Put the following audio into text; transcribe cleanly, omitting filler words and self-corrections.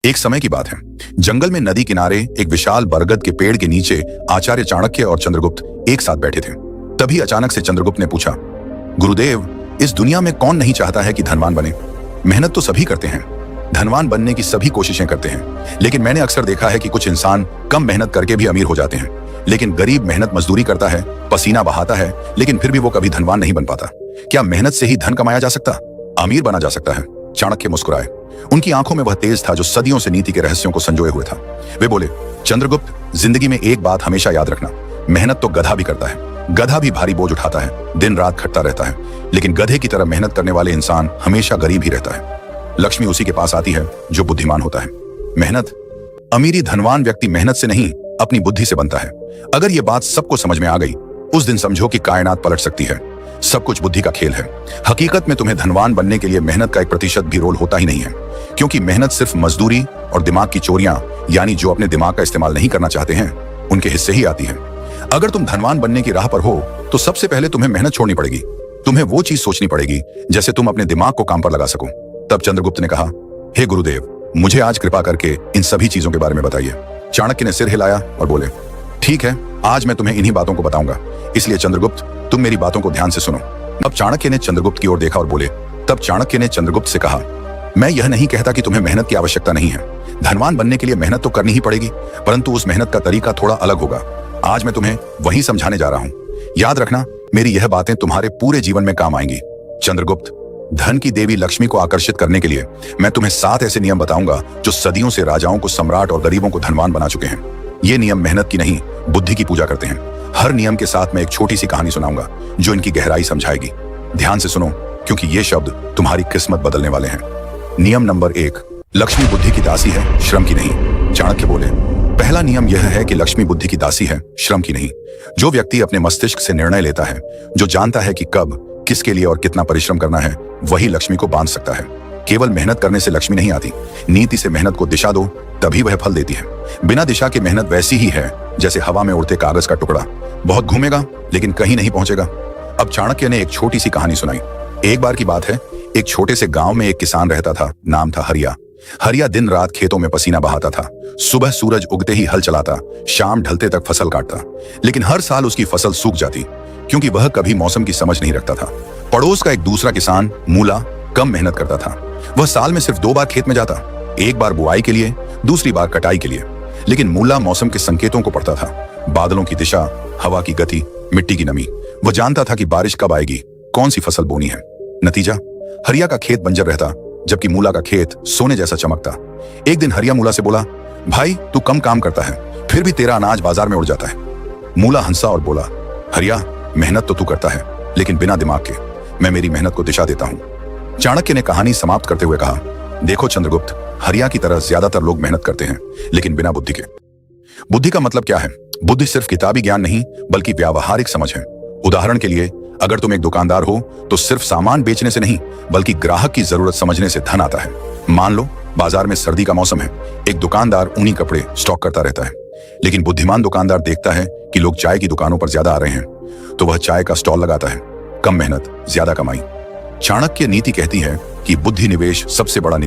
एक समय की बात है। जंगल में नदी किनारे एक विशाल बरगद के पेड़ के नीचे आचार्य चाणक्य और चंद्रगुप्त एक साथ बैठे थे। तभी अचानक से चंद्रगुप्त ने पूछा, गुरुदेव, इस दुनिया में कौन नहीं चाहता है कि धनवान बने? मेहनत तो सभी करते हैं, धनवान बनने की सभी कोशिशें करते हैं, लेकिन मैंने अक्सर देखा है कि कुछ इंसान कम मेहनत करके भी अमीर हो जाते हैं। लेकिन गरीब मेहनत मजदूरी करता है, पसीना बहाता है, लेकिन फिर भी वो कभी धनवान नहीं बन पाता। क्या मेहनत से ही धन कमाया जा सकता, अमीर बना जा सकता है? चाणक्य मुस्कुराए। उनकी आंखों में वह तेज था जो सदियों से नीति के रहस्यों को संजोए हुए था। वे बोले, चंद्रगुप्त, जिंदगी में एक बात हमेशा याद रखना, मेहनत तो गधा भी करता है, गधा भी भारी बोझ उठाता है, दिन रात खटता रहता है, लेकिन गधे की तरह मेहनत करने वाले इंसान हमेशा गरीब ही रहता है। लक्ष्मी उसी के पास आती है जो बुद्धिमान होता है। मेहनत, अमीरी धनवान व्यक्ति मेहनत से नहीं अपनी बुद्धि से बनता है। अगर ये बात सबको समझ में आ गई, उस दिन समझो कि कायनात पलट सकती है। सब कुछ बुद्धि का खेल है। हकीकत में तुम्हें धनवान बनने के लिए मेहनत का 1% भी रोल होता ही नहीं है, क्योंकि मेहनत सिर्फ मजदूरी और दिमाग की चोरियां, यानी जो अपने दिमाग का इस्तेमाल नहीं करना चाहते हैं, उनके हिस्से ही आती है। अगर तुम धनवान बनने की राह पर हो तो सबसे पहले तुम्हें मेहनत छोड़नी पड़ेगी। तुम्हें वो चीज सोचनी पड़ेगी जैसे तुम अपने दिमाग को काम पर लगा सको। तब चंद्रगुप्त ने कहा, हे गुरुदेव, मुझे आज कृपा करके इन सभी चीजों के बारे में बताइए। चाणक्य ने सिर हिलाया और बोले, ठीक है, आज मैं तुम्हें इन्हीं बातों को बताऊंगा, इसलिए चंद्रगुप्त, तुम मेरी बातों को ध्यान से सुनो। अब चाणक्य ने चंद्रगुप्त की ओर देखा और बोले, तब चाणक्य ने चंद्रगुप्त से कहा, मैं यह नहीं कहता कि तुम्हें मेहनत की आवश्यकता नहीं है। धनवान बनने के लिए मेहनत तो करनी ही पड़ेगी, परंतु उस मेहनत का तरीका थोड़ा अलग होगा। आज मैं तुम्हें वही समझाने जा रहा हूं। याद रखना, मेरी यह बातें तुम्हारे पूरे जीवन में काम आएंगी। चंद्रगुप्त, धन की देवी लक्ष्मी को आकर्षित करने के लिए मैं तुम्हें 7 ऐसे नियम बताऊंगा जो सदियों से राजाओं को सम्राट और गरीबों को धनवान बना चुके हैं। ये नियम मेहनत की नहीं, बुद्धि की पूजा करते हैं। हर नियम के साथ मैं एक छोटी सी कहानी सुनाऊंगा जो इनकी गहराई समझाएगी। ध्यान से सुनो, क्योंकि ये शब्द तुम्हारी किस्मत बदलने वाले हैं। नियम नंबर 1, लक्ष्मी बुद्धि की दासी है, श्रम की नहीं। चाणक्य बोले, पहला नियम यह है कि लक्ष्मी बुद्धि की दासी है, श्रम की नहीं। जो व्यक्ति अपने मस्तिष्क से निर्णय लेता है, जो जानता है कि कब, किसके लिए और कितना परिश्रम करना है, वही लक्ष्मी को बांध सकता है। केवल मेहनत करने से लक्ष्मी नहीं आती, नीति से मेहनत को दिशा दो, तभी वह फल देती है। बिना दिशा के मेहनत वैसी ही है जैसे हवा में उड़ते कागज का टुकड़ा, बहुत घूमेगा लेकिन कहीं नहीं पहुंचेगा। अब चाणक्य ने एक छोटी सी कहानी सुनाई। एक बार की बात है, एक छोटे से गांव में एक किसान रहता था, नाम था हरिया। हरिया दिन रात खेतों में पसीना बहाता था। सुबह सूरज उगते ही हल चलाता, शाम ढलते तक फसल काटता, लेकिन हर साल उसकी फसल सूख जाती, क्योंकि वह कभी मौसम की समझ नहीं रखता था। पड़ोस का एक दूसरा किसान मूला कम मेहनत करता था। वह साल में सिर्फ 2 बार खेत में जाता, एक बार बुआई के लिए, दूसरी बार कटाई के लिए। लेकिन मूला मौसम के संकेतों को पढ़ता था, बादलों की दिशा, हवा की गति, मिट्टी की नमी। वह जानता था कि बारिश कब आएगी, कौन सी फसल बोनी है। नतीजा, हरिया का खेत बंजर रहता, जबकि मूला का खेत सोने जैसा चमकता। एक दिन हरिया मूला से बोला, भाई, तू कम काम करता है, फिर भी तेरा अनाज बाजार में उड़ जाता है। मूला हंसा और बोला, हरिया, मेहनत तो तू करता है, लेकिन बिना दिमाग के। मैं मेरी मेहनत को दिशा देता हूं। चाणक्य ने कहानी समाप्त करते हुए कहा, देखो चंद्रगुप्त, हरिया की तरह ज्यादातर लोग मेहनत करते हैं, लेकिन बिना बुद्धि के। बुद्धि का मतलब क्या है? बुद्धि सिर्फ किताबी ज्ञान नहीं, बल्कि व्यावहारिक समझ है। उदाहरण के लिए, अगर तुम एक दुकानदार हो तो सिर्फ सामान बेचने से नहीं, बल्कि ग्राहक की जरूरत समझने से धन आता है। मान लो बाजार में सर्दी का मौसम है, एक दुकानदार ऊनी कपड़े स्टॉक करता रहता है, लेकिन बुद्धिमान दुकानदार देखता है कि लोग चाय की दुकानों पर ज्यादा आ रहे हैं, तो वह चाय का स्टॉल लगाता है। कम मेहनत, ज्यादा कमाई। चाणक्य नीति कहती है कि बुद्धि निवेश सबसे बड़ा